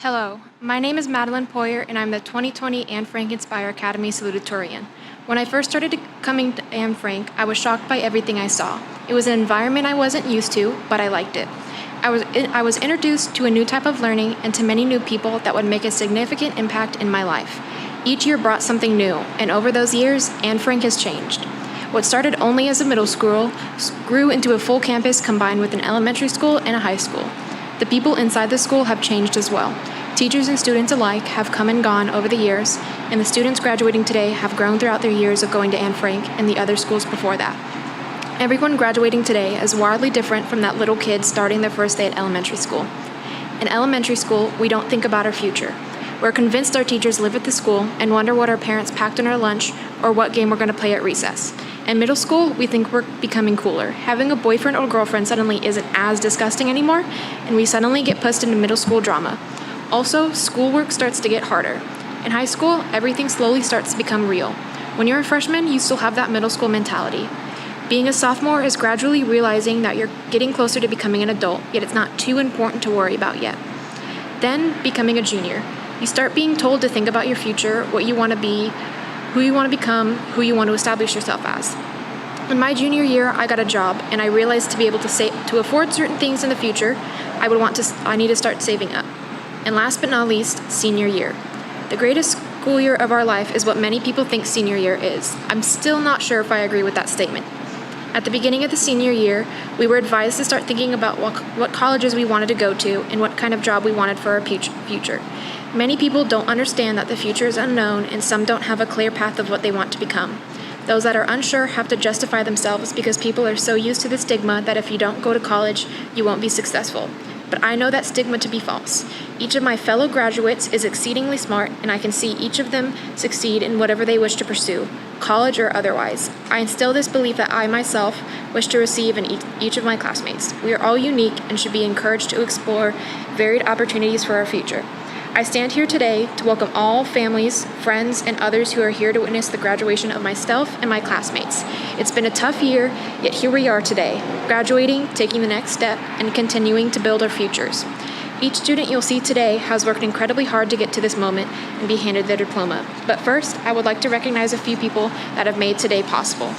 Hello, my name is Madeline Poyer, and I'm the 2020 Anne Frank Inspire Academy salutatorian. When I first started coming to Anne Frank, I was shocked by everything I saw. It was an environment I wasn't used to, but I liked it. I was introduced to a new type of learning and to many new people that would make a significant impact in my life. Each year brought something new, and over those years, Anne Frank has changed. What started only as a middle school grew into a full campus combined with an elementary school and a high school. The people inside the school have changed as well. Teachers and students alike have come and gone over the years, and the students graduating today have grown throughout their years of going to Anne Frank and the other schools before that. Everyone graduating today is wildly different from that little kid starting their first day at elementary school. In elementary school, we don't think about our future. We're convinced our teachers live at the school and wonder what our parents packed in our lunch or what game we're going to play at recess. In middle school, we think we're becoming cooler. Having a boyfriend or girlfriend suddenly isn't as disgusting anymore, and we suddenly get pushed into middle school drama. Also, schoolwork starts to get harder. In high school, everything slowly starts to become real. When you're a freshman, you still have that middle school mentality. Being a sophomore is gradually realizing that you're getting closer to becoming an adult, yet it's not too important to worry about yet. Then, becoming a junior. You start being told to think about your future, what you want to be, who you want to become, who you want to establish yourself as. In my junior year, I got a job, and I realized to be able to afford certain things in the future, I need to start saving up. And last but not least, senior year. The greatest school year of our life is what many people think senior year is. I'm still not sure if I agree with that statement. At the beginning of the senior year, we were advised to start thinking about what colleges we wanted to go to and what kind of job we wanted for our future. Many people don't understand that the future is unknown, and some don't have a clear path of what they want to become. Those that are unsure have to justify themselves because people are so used to the stigma that if you don't go to college, you won't be successful. But I know that stigma to be false. Each of my fellow graduates is exceedingly smart, and I can see each of them succeed in whatever they wish to pursue, college or otherwise. I instill this belief that I myself wish to receive in each of my classmates. We are all unique and should be encouraged to explore varied opportunities for our future. I stand here today to welcome all families, friends, and others who are here to witness the graduation of myself and my classmates. It's been a tough year, yet here we are today, graduating, taking the next step, and continuing to build our futures. Each student you'll see today has worked incredibly hard to get to this moment and be handed their diploma. But first, I would like to recognize a few people that have made today possible.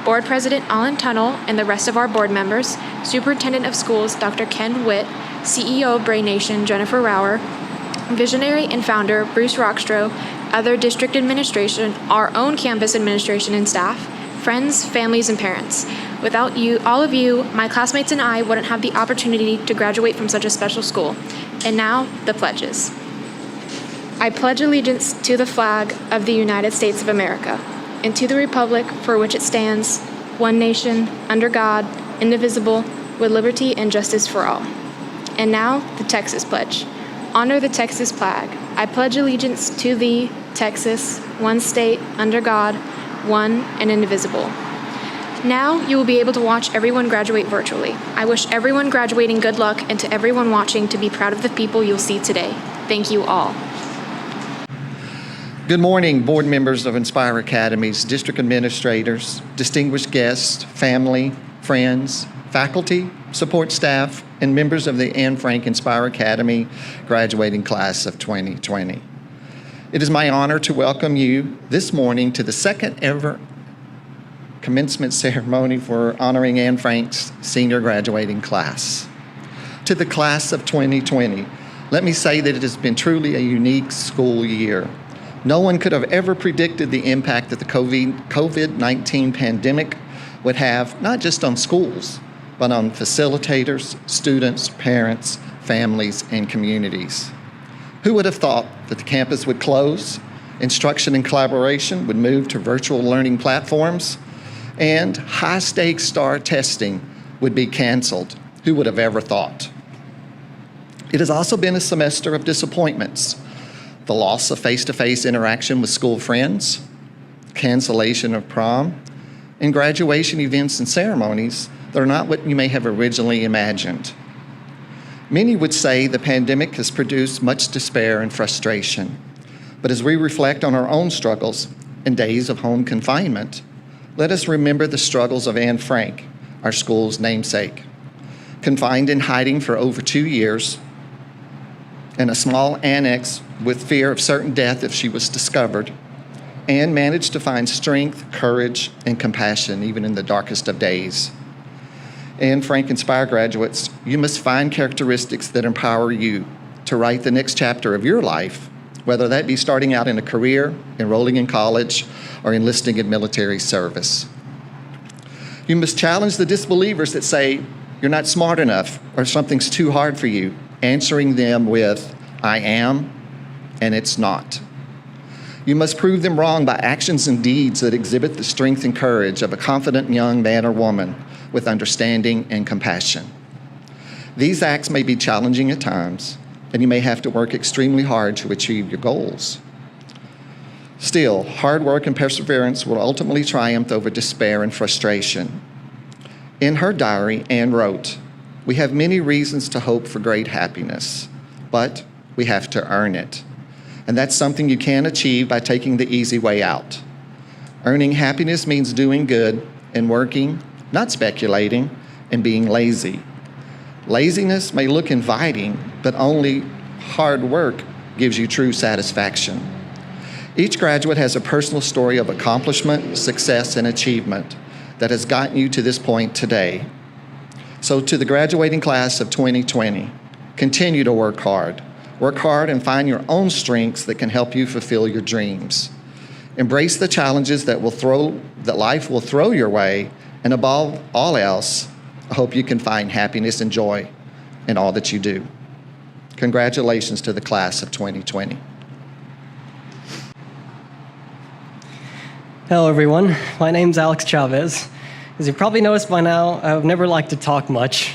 Board President Alan Tunnell and the rest of our board members, Superintendent of Schools Dr. Ken Witt, CEO of Bray Nation Jennifer Rauer, Visionary and founder Bruce Rockstro, other district administration, our own campus administration and staff, friends, families, and parents. Without you, all of you, my classmates and I wouldn't have the opportunity to graduate from such a special school. And now, the pledges. I pledge allegiance to the flag of the United States of America and to the republic for which it stands, one nation, under God, indivisible, with liberty and justice for all. And now, the Texas Pledge. Honor the Texas flag. I pledge allegiance to thee, Texas, one state, under God, one and indivisible. Now you will be able to watch everyone graduate virtually. I wish everyone graduating good luck, and to everyone watching to be proud of the people you'll see today. Thank you all. Good morning, board members of Inspire Academies, district administrators, distinguished guests, family, friends, faculty, support staff, and members of the Anne Frank Inspire Academy graduating class of 2020. It is my honor to welcome you this morning to the second ever commencement ceremony for honoring Anne Frank's senior graduating class. To the class of 2020, let me say that it has been truly a unique school year. No one could have ever predicted the impact that the COVID-19 pandemic would have, not just on schools, but on facilitators, students, parents, families, and communities. Who would have thought that the campus would close, instruction and collaboration would move to virtual learning platforms, and high-stakes STAR testing would be canceled? Who would have ever thought? It has also been a semester of disappointments. The loss of face-to-face interaction with school friends, cancellation of prom, and graduation events and ceremonies that are not what you may have originally imagined. Many would say the pandemic has produced much despair and frustration. But as we reflect on our own struggles and days of home confinement, let us remember the struggles of Anne Frank, our school's namesake. Confined in hiding for over 2 years, in a small annex with fear of certain death if she was discovered, and managed to find strength, courage, and compassion even in the darkest of days. And Frank Inspire graduates, you must find characteristics that empower you to write the next chapter of your life, whether that be starting out in a career, enrolling in college, or enlisting in military service. You must challenge the disbelievers that say you're not smart enough or something's too hard for you, answering them with, I am, and it's not. You must prove them wrong by actions and deeds that exhibit the strength and courage of a confident young man or woman with understanding and compassion. These acts may be challenging at times, and you may have to work extremely hard to achieve your goals. Still, hard work and perseverance will ultimately triumph over despair and frustration. In her diary, Anne wrote, "We have many reasons to hope for great happiness, but we have to earn it. And that's something you can't achieve by taking the easy way out. Earning happiness means doing good and working, not speculating, and being lazy. Laziness may look inviting, but only hard work gives you true satisfaction." Each graduate has a personal story of accomplishment, success, and achievement that has gotten you to this point today. So to the graduating class of 2020, continue to work hard. Work hard and find your own strengths that can help you fulfill your dreams. Embrace the challenges that life will throw your way, and above all else, I hope you can find happiness and joy in all that you do. Congratulations to the class of 2020. Hello, everyone. My name's Alex Chavez. As you probably noticed by now, I've never liked to talk much.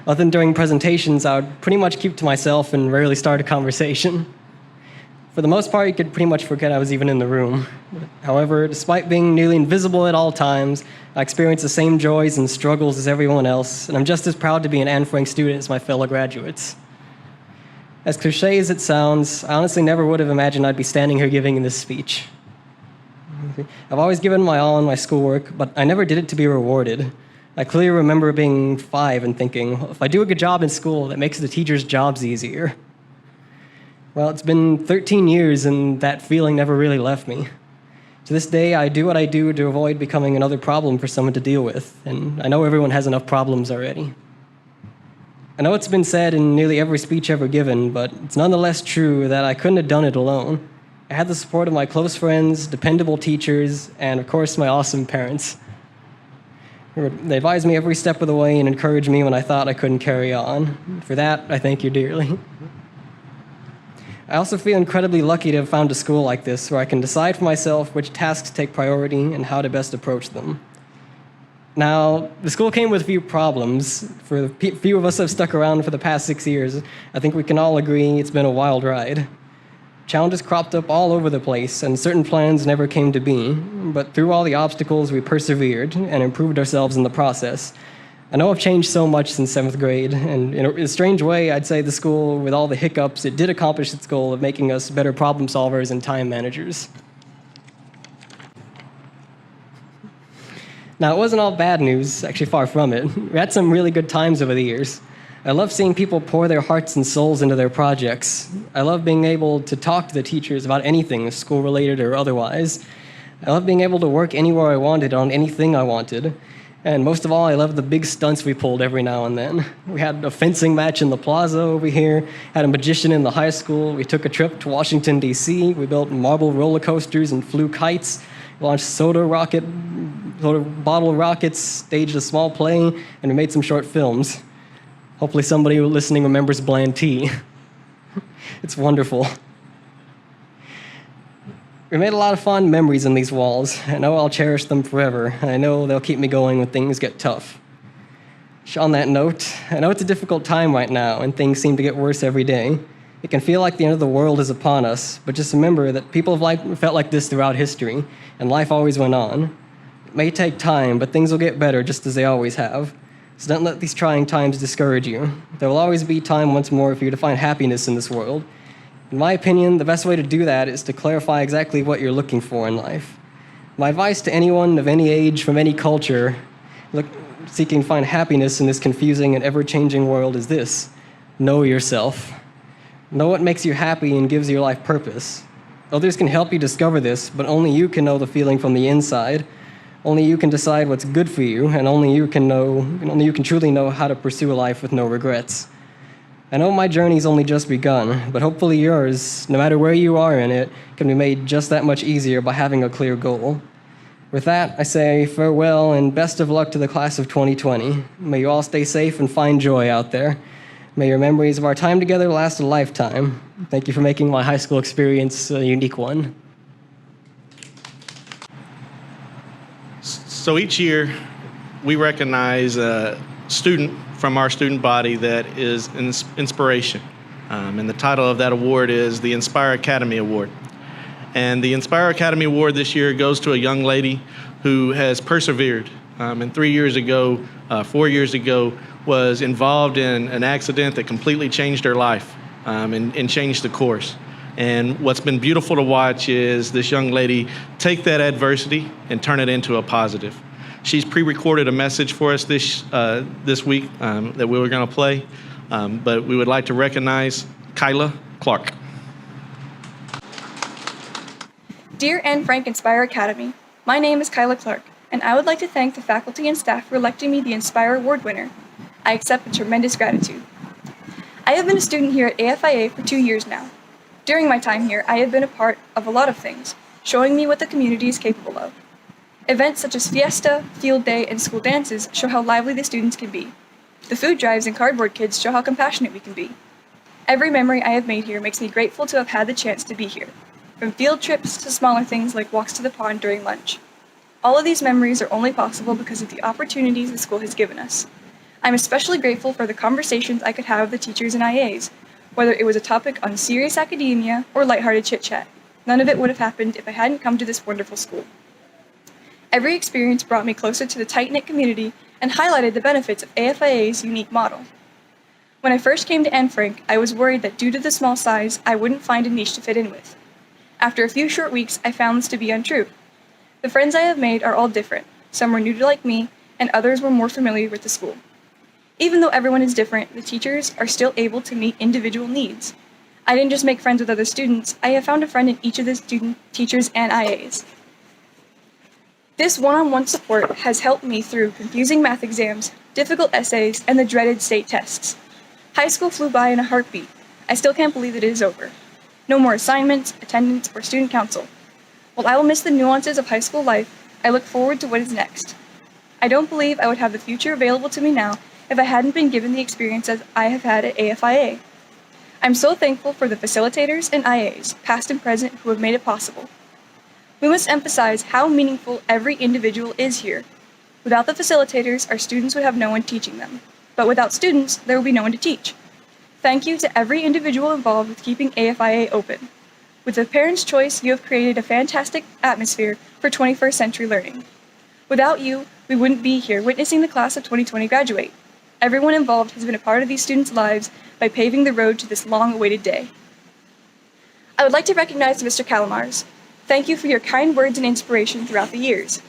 Other than during presentations, I would pretty much keep to myself and rarely start a conversation. For the most part, you could pretty much forget I was even in the room. However, despite being nearly invisible at all times, I experience the same joys and struggles as everyone else, and I'm just as proud to be an Anne Frank student as my fellow graduates. As cliche as it sounds, I honestly never would have imagined I'd be standing here giving this speech. I've always given my all in my schoolwork, but I never did it to be rewarded. I clearly remember being 5 and thinking, if I do a good job in school, that makes the teachers' jobs easier. Well, it's been 13 years, and that feeling never really left me. To this day, I do what I do to avoid becoming another problem for someone to deal with, and I know everyone has enough problems already. I know it's been said in nearly every speech ever given, but it's nonetheless true that I couldn't have done it alone. I had the support of my close friends, dependable teachers, and of course, my awesome parents. They advised me every step of the way and encouraged me when I thought I couldn't carry on. For that, I thank you dearly. I also feel incredibly lucky to have found a school like this where I can decide for myself which tasks take priority and how to best approach them. Now, the school came with a few problems. For the few of us that have stuck around for the past 6 years, I think we can all agree it's been a wild ride. Challenges cropped up all over the place, and certain plans never came to be. But through all the obstacles, we persevered and improved ourselves in the process. I know I've changed so much since 7th grade, and in a strange way, I'd say the school, with all the hiccups, it did accomplish its goal of making us better problem solvers and time managers. Now, it wasn't all bad news, actually far from it. We had some really good times over the years. I love seeing people pour their hearts and souls into their projects. I love being able to talk to the teachers about anything, school-related or otherwise. I love being able to work anywhere I wanted on anything I wanted. And most of all, I love the big stunts we pulled every now and then. We had a fencing match in the plaza over here, had a magician in the high school, we took a trip to Washington, D.C., we built marble roller coasters and flew kites, launched soda bottle rockets, staged a small play, and we made some short films. Hopefully somebody listening remembers Bland Tea. It's wonderful. We made a lot of fond memories in these walls. I know I'll cherish them forever. I know they'll keep me going when things get tough. On that note, I know it's a difficult time right now, and things seem to get worse every day. It can feel like the end of the world is upon us, but just remember that people have felt like this throughout history, and life always went on. It may take time, but things will get better just as they always have. So don't let these trying times discourage you. There will always be time once more for you to find happiness in this world. In my opinion, the best way to do that is to clarify exactly what you're looking for in life. My advice to anyone of any age, from any culture, seeking to find happiness in this confusing and ever-changing world is this: know yourself. Know what makes you happy and gives your life purpose. Others can help you discover this, but only you can know the feeling from the inside. Only you can decide what's good for you, and only you can truly know how to pursue a life with no regrets. I know my journey's only just begun, but hopefully yours, no matter where you are in it, can be made just that much easier by having a clear goal. With that, I say farewell and best of luck to the class of 2020. May you all stay safe and find joy out there. May your memories of our time together last a lifetime. Thank you for making my high school experience a unique one. So each year, we recognize a student from our student body that is an inspiration. And the title of that award is the Inspire Academy Award. And the Inspire Academy Award this year goes to a young lady who has persevered. And 4 years ago, was involved in an accident that completely changed her life and changed the course. And what's been beautiful to watch is this young lady take that adversity and turn it into a positive. She's pre-recorded a message for us this week that we were going to play, but we would like to recognize Kyla Clark. Dear Anne Frank Inspire Academy, my name is Kyla Clark, and I would like to thank the faculty and staff for electing me the Inspire Award winner. I accept with tremendous gratitude. I have been a student here at AFIA for 2 years now. During my time here, I have been a part of a lot of things, showing me what the community is capable of. Events such as Fiesta, Field Day, and school dances show how lively the students can be. The food drives and cardboard kids show how compassionate we can be. Every memory I have made here makes me grateful to have had the chance to be here, from field trips to smaller things like walks to the pond during lunch. All of these memories are only possible because of the opportunities the school has given us. I'm especially grateful for the conversations I could have with the teachers and IAs, whether it was a topic on serious academia or lighthearted chit-chat. None of it would have happened if I hadn't come to this wonderful school. Every experience brought me closer to the tight-knit community and highlighted the benefits of AFIA's unique model. When I first came to Anne Frank, I was worried that due to the small size, I wouldn't find a niche to fit in with. After a few short weeks, I found this to be untrue. The friends I have made are all different. Some were new to like me, and others were more familiar with the school. Even though everyone is different, the teachers are still able to meet individual needs. I didn't just make friends with other students, I have found a friend in each of the student teachers and IAs. This one-on-one support has helped me through confusing math exams, difficult essays, and the dreaded state tests. High school flew by in a heartbeat. I still can't believe that it is over. No more assignments, attendance, or student council. While I will miss the nuances of high school life, I look forward to what is next. I don't believe I would have the future available to me now if I hadn't been given the experiences I have had at AFIA. I'm so thankful for the facilitators and IAs, past and present, who have made it possible. We must emphasize how meaningful every individual is here. Without the facilitators, our students would have no one teaching them. But without students, there would be no one to teach. Thank you to every individual involved with keeping AFIA open. With the Parents' Choice, you have created a fantastic atmosphere for 21st century learning. Without you, we wouldn't be here witnessing the class of 2020 graduate. Everyone involved has been a part of these students' lives by paving the road to this long-awaited day. I would like to recognize Mr. Calamars. Thank you for your kind words and inspiration throughout the years.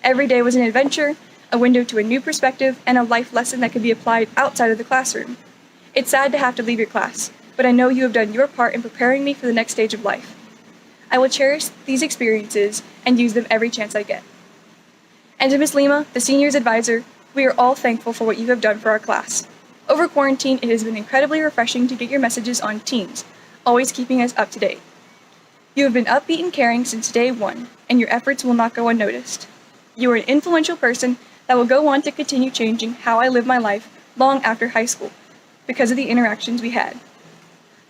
Every day was an adventure, a window to a new perspective, and a life lesson that can be applied outside of the classroom. It's sad to have to leave your class, but I know you have done your part in preparing me for the next stage of life. I will cherish these experiences and use them every chance I get. And to Ms. Lima, the seniors advisor, we are all thankful for what you have done for our class. Over quarantine, it has been incredibly refreshing to get your messages on Teams, always keeping us up to date. You have been upbeat and caring since day one, and your efforts will not go unnoticed. You are an influential person that will go on to continue changing how I live my life long after high school, because of the interactions we had.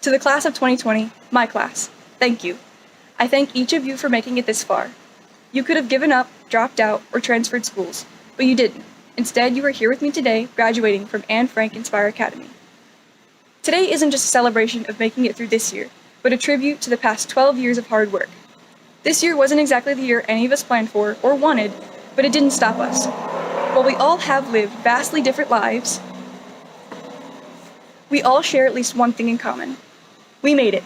To the class of 2020, my class, thank you. I thank each of you for making it this far. You could have given up, dropped out, or transferred schools, but you didn't. Instead, you are here with me today, graduating from Anne Frank Inspire Academy. Today isn't just a celebration of making it through this year, but a tribute to the past 12 years of hard work. This year wasn't exactly the year any of us planned for or wanted, but it didn't stop us. While we all have lived vastly different lives, we all share at least one thing in common. We made it.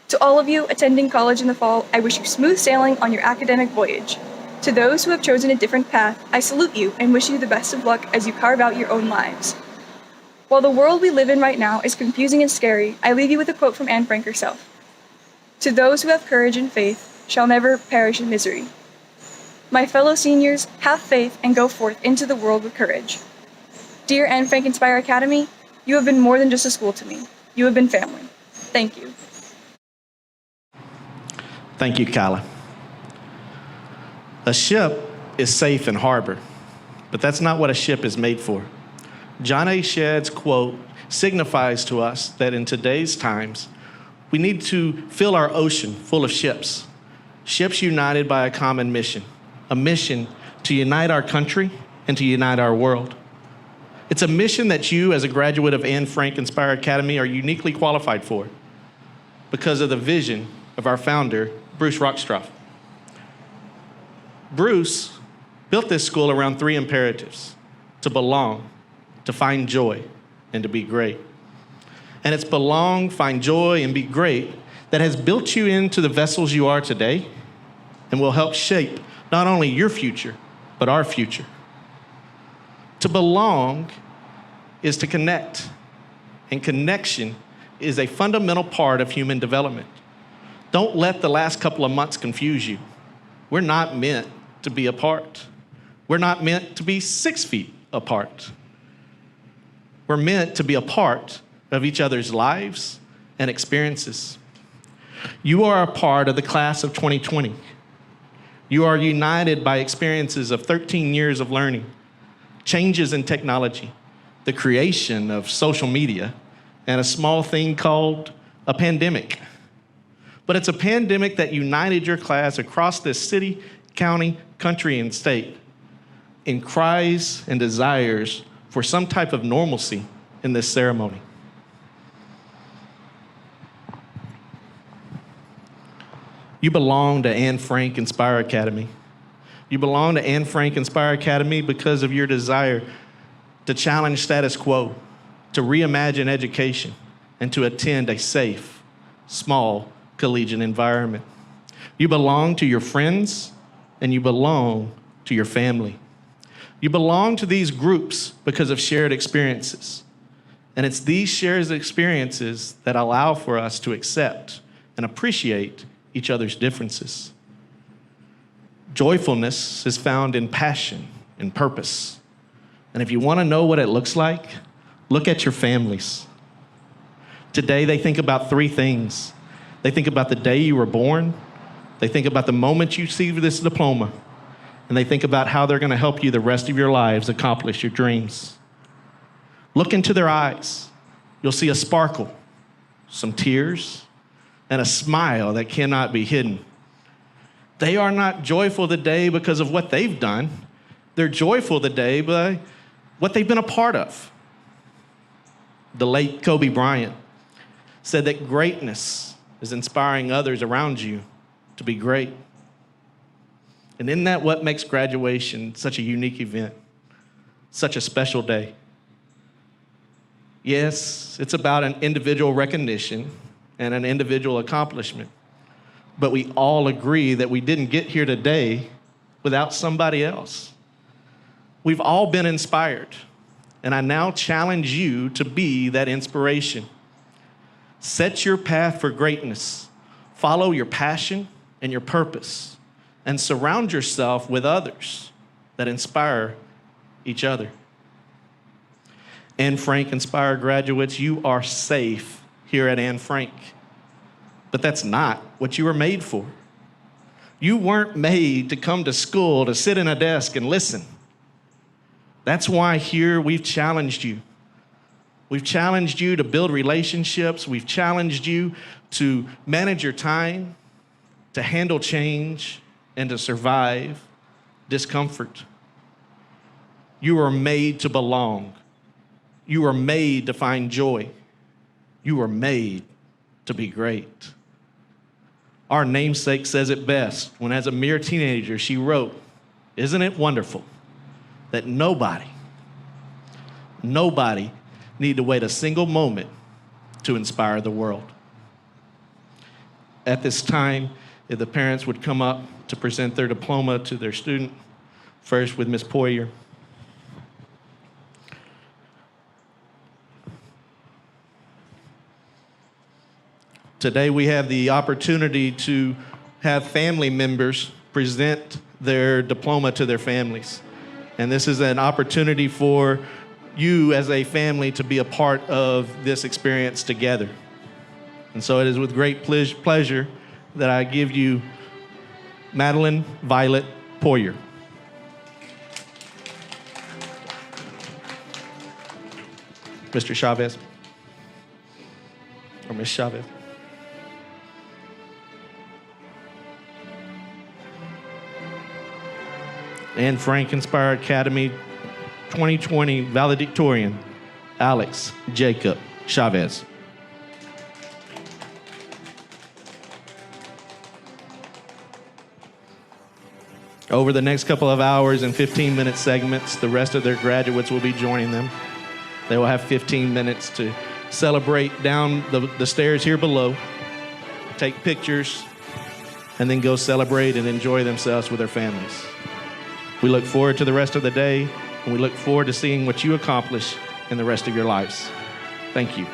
To all of you attending college in the fall, I wish you smooth sailing on your academic voyage. To those who have chosen a different path, I salute you and wish you the best of luck as you carve out your own lives. While the world we live in right now is confusing and scary, I leave you with a quote from Anne Frank herself. "To those who have courage and faith shall never perish in misery." My fellow seniors, have faith and go forth into the world with courage. Dear Anne Frank Inspire Academy, you have been more than just a school to me. You have been family. Thank you. Thank you, Kyla. A ship is safe in harbor, but that's not what a ship is made for. John A. Shedd's quote signifies to us that in today's times, we need to fill our ocean full of ships, ships united by a common mission, a mission to unite our country and to unite our world. It's a mission that you, as a graduate of Anne Frank Inspire Academy, are uniquely qualified for because of the vision of our founder, Bruce Rockstroff. Bruce built this school around three imperatives: to belong, to find joy, and to be great. And it's belong, find joy, and be great that has built you into the vessels you are today and will help shape not only your future, but our future. To belong is to connect, and connection is a fundamental part of human development. Don't let the last couple of months confuse you. We're not meant to be apart. We're not meant to be 6 feet apart. We're meant to be a part of each other's lives and experiences. You are a part of the class of 2020. You are united by experiences of 13 years of learning, changes in technology, the creation of social media, and a small thing called a pandemic. But it's a pandemic that united your class across this city, county, country, and state in cries and desires for some type of normalcy in this ceremony. You belong to Anne Frank Inspire Academy. You belong to Anne Frank Inspire Academy because of your desire to challenge status quo, to reimagine education, and to attend a safe, small, collegiate environment. You belong to your friends, and you belong to your family. You belong to these groups because of shared experiences. And it's these shared experiences that allow for us to accept and appreciate each other's differences. Joyfulness is found in passion and purpose. And if you want to know what it looks like, look at your families. Today, they think about three things. They think about the day you were born, they think about the moment you receive this diploma, and they think about how they're going to help you the rest of your lives accomplish your dreams. Look into their eyes. You'll see a sparkle, some tears, and a smile that cannot be hidden. They are not joyful today because of what they've done. They're joyful today by what they've been a part of. The late Kobe Bryant said that greatness is inspiring others around you to be great. And isn't that what makes graduation such a unique event, such a special day? Yes, it's about an individual recognition and an individual accomplishment, but we all agree that we didn't get here today without somebody else. We've all been inspired, and I now challenge you to be that inspiration. Set your path for greatness, follow your passion and your purpose, and surround yourself with others that inspire each other. Anne Frank Inspire graduates, you are safe here at Anne Frank. But that's not what you were made for. You weren't made to come to school to sit in a desk and listen. That's why here we've challenged you. We've challenged you to build relationships. We've challenged you to manage your time, to handle change, and to survive discomfort. You are made to belong. You are made to find joy. You are made to be great. Our namesake says it best when, as a mere teenager, she wrote, "Isn't it wonderful that nobody need to wait a single moment to inspire the world?" At this time, if the parents would come up to present their diploma to their student, first with Ms. Poyer. Today we have the opportunity to have family members present their diploma to their families. And this is an opportunity for you as a family to be a part of this experience together. And so it is with great pleasure that I give you Madeline Violet Poyer. Mr. Chavez, or Ms. Chavez. Anne Frank Inspire Academy 2020 valedictorian, Alex Jacob Chavez. Over the next couple of hours and 15-minute segments, the rest of their graduates will be joining them. They will have 15 minutes to celebrate down the stairs here below, take pictures, and then go celebrate and enjoy themselves with their families. We look forward to the rest of the day, and we look forward to seeing what you accomplish in the rest of your lives. Thank you.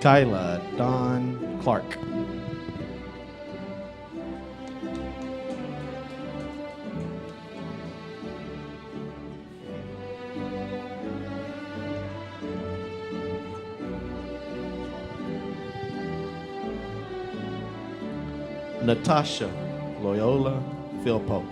Kyla Dawn Clark. Natasha Loyola Philpo.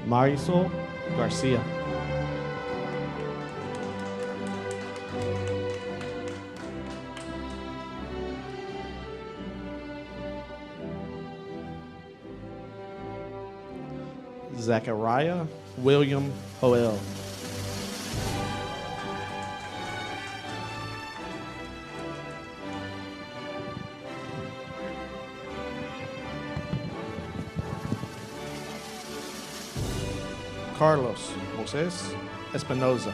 Marisol Garcia. Zachariah William Hoel. Carlos Moses Espinoza.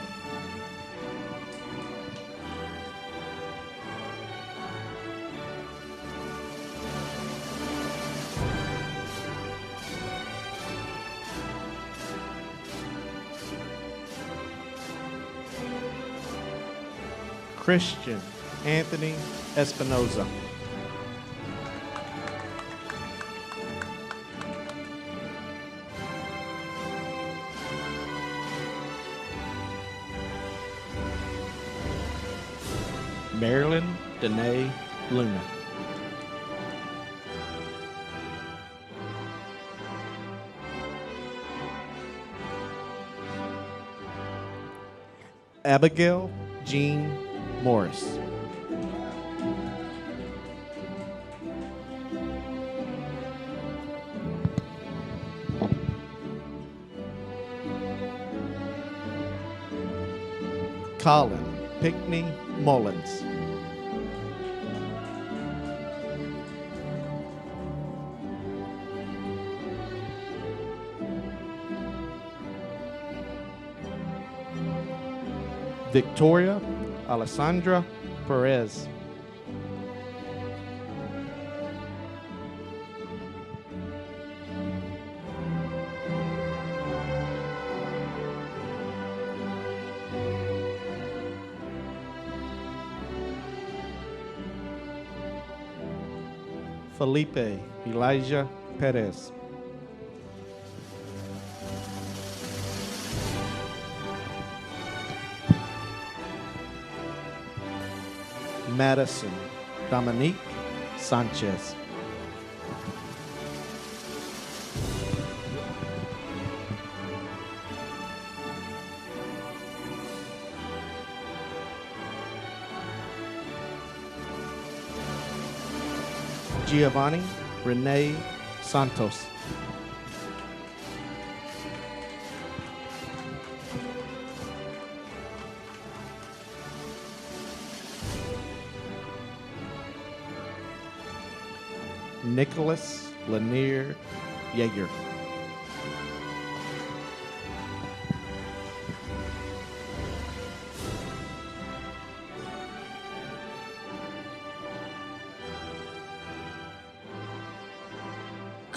Christian Anthony Espinoza. Marilyn Danae Luna. Abigail Jean Morris. Colin Pickney Mullins. Victoria Alessandra Perez. Felipe Elijah Perez. Madison Dominique Sanchez. Giovanni Renee Santos. Nicholas Lanier Yeager.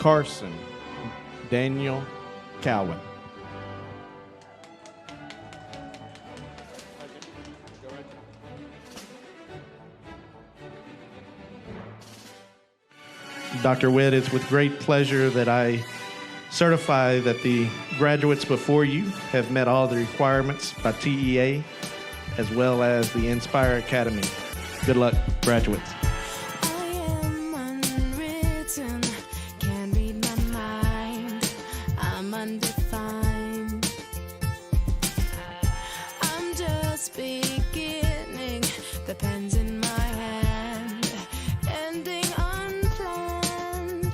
Carson Daniel Cowan. Dr. Witt, it's with great pleasure that I certify that the graduates before you have met all the requirements by TEA as well as the Inspire Academy. Good luck, graduates. I am unwritten, can't read my mind, I'm undefined. I'm just beginning, the pen's in my hand, ending unplanned.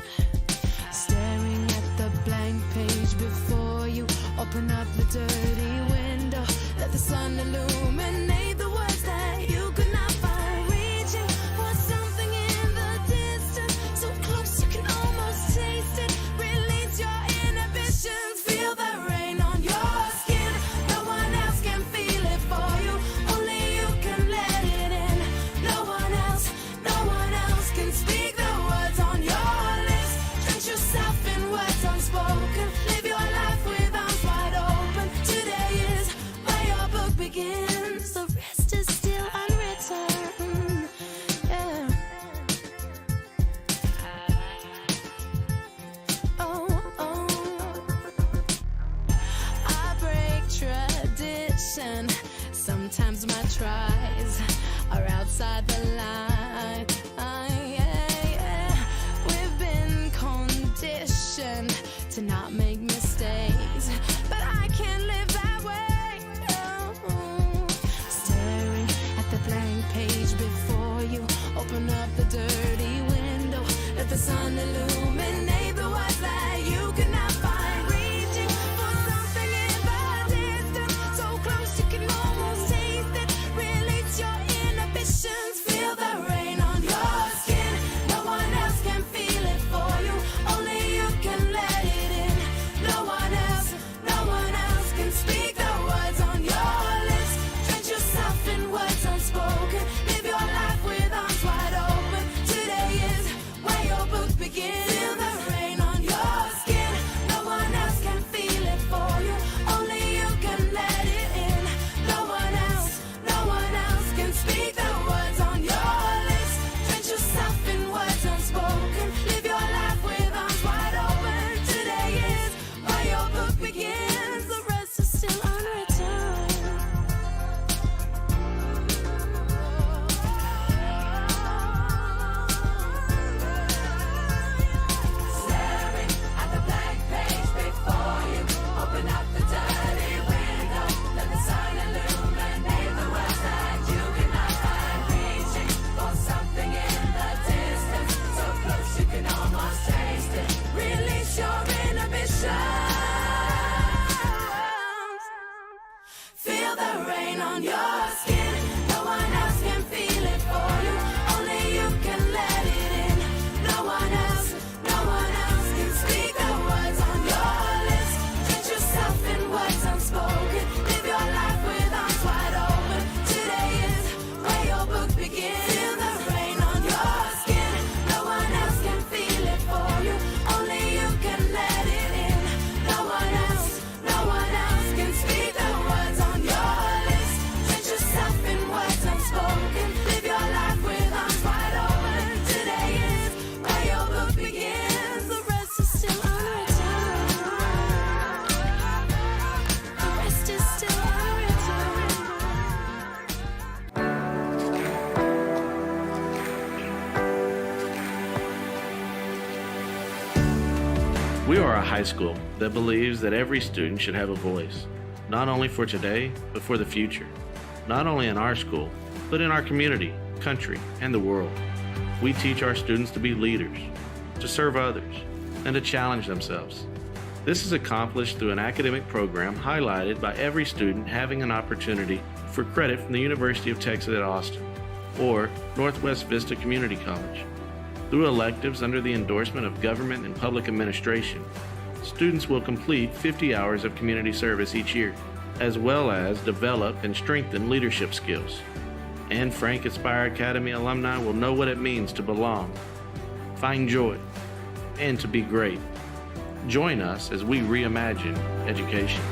Staring at the blank page before you, open up the dirty window, let the sun illuminate the words that you could not find. Reaching for something in the distance, so close you can almost taste it. Release your inhibitions, feel the rain on your skin. No one else can feel it for you, only you can let it in. No one else can speak the words on your lips. Drench yourself in words unspoken, live your life with arms wide open. Today is where your book begins, the rest is still unwritten. Yeah. I break tradition. Sometimes my tries are outside the line. We've been conditioned to not make mistakes, but I can't live that way. No. Staring at the blank page before you, open up the dirty window, let the sun illuminate the words that you could not find. Reaching for something in the distance, so close you can almost taste it. Release your inhibitions, feel the rain on your skin. No one else can feel it for you, only you can let it in. No one else can speak the words on your lips. Drench yourself in words unspoken, live your life with arms wide open. Today is where your book begins. Feel the rain on your skin. No one else can feel it for you, only you can let it in. No one else can speak the words on your lips. Drench yourself in words unspoken, live your life with arms wide open. Today is where your book begins, the rest is still unwritten. Staring at the blank page before you, open up the dirty window, let the sun illuminate the words that you cannot find. Reaching for something in the distance, so close you can almost taste it. Release your inhibitions, feel the rain on your skin. No one else can feel it for you, only you can let it in. No one else can speak the words on your lips. Drench yourself in words unspoken, live your life with arms wide open. Today is where your book begins. Feel the rain on your skin. No one else can feel it for you, only you can let it in. No one else can speak the words on your lips. Drench yourself in words unspoken, live your life with arms wide open. Today is where your book begins, the rest is still unwritten. The rest is still unwritten. We are a high school that believes that every student should have a voice, not only for today, but for the future. Not only in our school, but in our community, country, and the world. We teach our students to be leaders, to serve others, and to challenge themselves. This is accomplished through an academic program highlighted by every student having an opportunity for credit from the University of Texas at Austin or Northwest Vista Community College. Through electives under the endorsement of government and public administration, students will complete 50 hours of community service each year, as well as develop and strengthen leadership skills. Anne Frank Inspire Academy alumni will know what it means to belong, find joy, and to be great. Join us as we reimagine education.